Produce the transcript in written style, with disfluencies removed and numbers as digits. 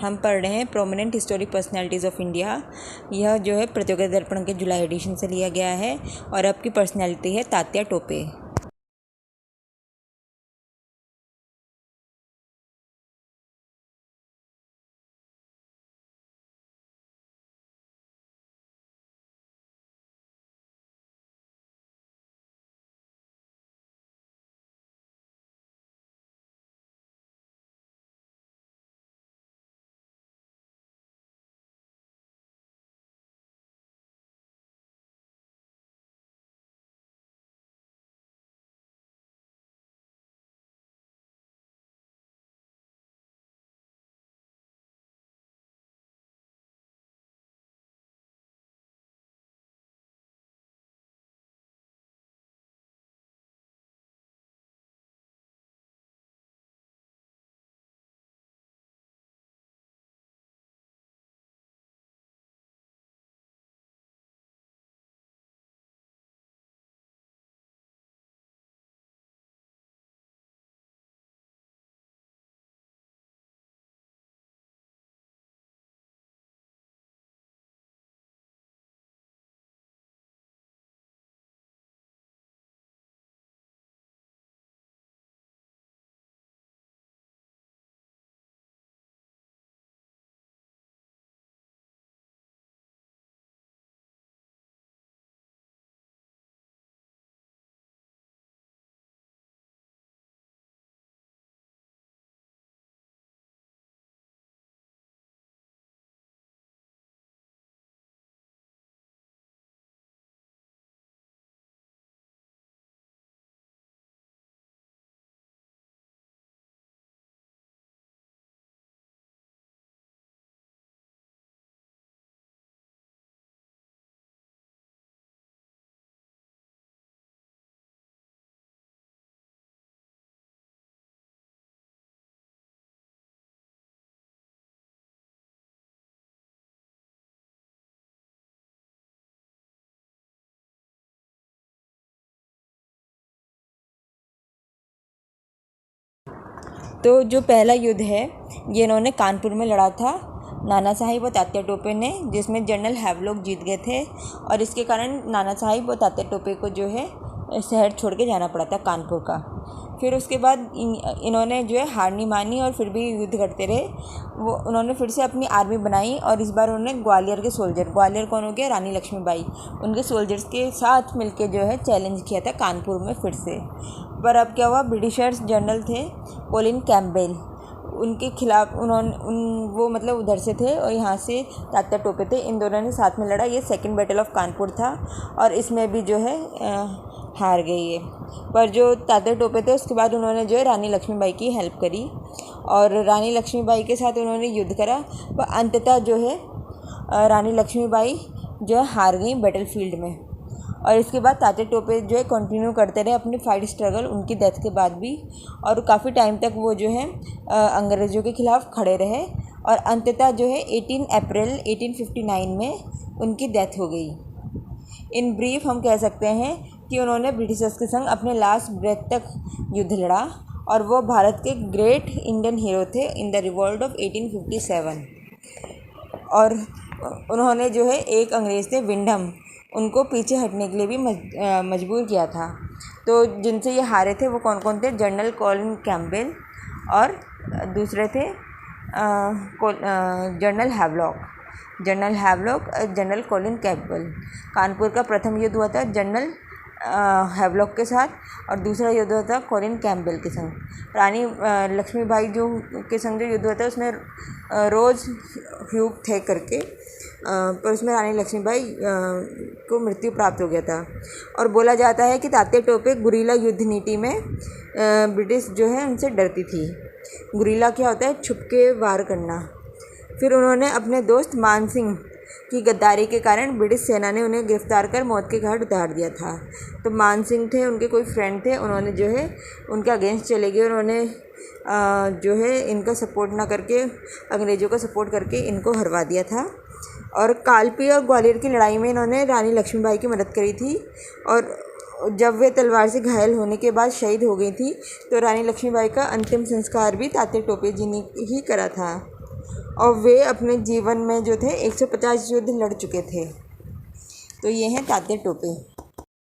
हम पढ़ रहे हैं prominent historic personalities of India. यह जो है प्रतियोगिता दर्पण के जुलाई एडिशन से लिया गया है और अब की पर्सनैलिटी है तात्या टोपे। तो जो पहला युद्ध है ये इन्होंने कानपुर में लड़ा था नाना साहिब और तात्या टोपे ने, जिसमें जनरल हैवलॉक जीत गए थे और इसके कारण नाना साहिब और तात्या टोपे को जो है शहर छोड़ के जाना पड़ा था कानपुर का। फिर उसके बाद इन्होंने जो है हार नहीं मानी और फिर भी युद्ध करते रहे। वो उन्होंने फिर से अपनी आर्मी बनाई और इस बार उन्होंने ग्वालियर के सोल्जर, ग्वालियर कौन हो गया, रानी लक्ष्मीबाई, उनके सोल्जर्स के साथ मिलके जो है चैलेंज किया था कानपुर में फिर से। पर अब क्या हुआ, ब्रिटिशर्स जनरल थे कोलिन कैम्पबेल, उनके खिलाफ वो मतलब उधर से थे और यहाँ से तात्या टोपे थे, इन दोनों ने साथ में लड़ा। ये सेकंड बैटल ऑफ कानपुर था और इसमें भी जो है हार गई है। पर जो तात्या टोपे थे उसके बाद उन्होंने जो है रानी लक्ष्मीबाई की हेल्प करी और रानी लक्ष्मीबाई के साथ उन्होंने युद्ध करा। पर अंततः जो है रानी लक्ष्मीबाई जो है हार गई बैटल फील्ड में। और इसके बाद तात्या टोपे जो है कंटिन्यू करते रहे अपनी फाइट स्ट्रगल उनकी डेथ के बाद भी, और काफ़ी टाइम तक वो जो है अंग्रेज़ों के ख़िलाफ़ खड़े रहे और अंततः जो है 18 अप्रैल 1859 में उनकी डेथ हो गई। इन ब्रीफ हम कह सकते हैं कि उन्होंने ब्रिटिशर्स के संग अपने लास्ट ब्रेथ तक युद्ध लड़ा और वो भारत के ग्रेट इंडियन हीरो थे इन द रिवॉल्ट ऑफ 1857। और उन्होंने जो है एक अंग्रेज़ थे विंडम, उनको पीछे हटने के लिए भी मजबूर किया था। तो जिनसे ये हारे थे वो कौन कौन थे, जनरल कोलिन कैम्पबेल और दूसरे थे general Havelock, general Colin Campbell. Kanpur का प्रथम युद्ध हुआ था जनरल हैवलॉक के साथ और दूसरा युद्ध हुआ था कोलिन कैम्पबेल के संग। रानी लक्ष्मीबाई जो के संग जो युद्ध हुआ था उसमें रोज़ ह्यूग थे करके, पर उसमें रानी लक्ष्मीबाई को मृत्यु प्राप्त हो गया था। और बोला जाता है कि तात्या टोपे गुरीला युद्ध नीति में ब्रिटिश जो है उनसे डरती थी। गुरीला क्या होता है, छुप के वार करना। फिर उन्होंने अपने दोस्त मान सिंह की गद्दारी के कारण ब्रिटिश सेना ने उन्हें गिरफ्तार कर मौत के घाट उतार दिया था। तो मान सिंह थे उनके कोई फ्रेंड थे, उन्होंने जो है उनके अगेंस्ट चले गए, उन्होंने जो है इनका सपोर्ट ना करके अंग्रेज़ों का सपोर्ट करके इनको हरवा दिया था। और कालपी और ग्वालियर की लड़ाई में इन्होंने रानी लक्ष्मीबाई की मदद करी थी और जब वे तलवार से घायल होने के बाद शहीद हो गई थी तो रानी लक्ष्मीबाई का अंतिम संस्कार भी तात्या टोपे जी ने ही करा था। और वे अपने जीवन में जो थे 150 युद्ध लड़ चुके थे। तो ये हैं तात्या टोपे।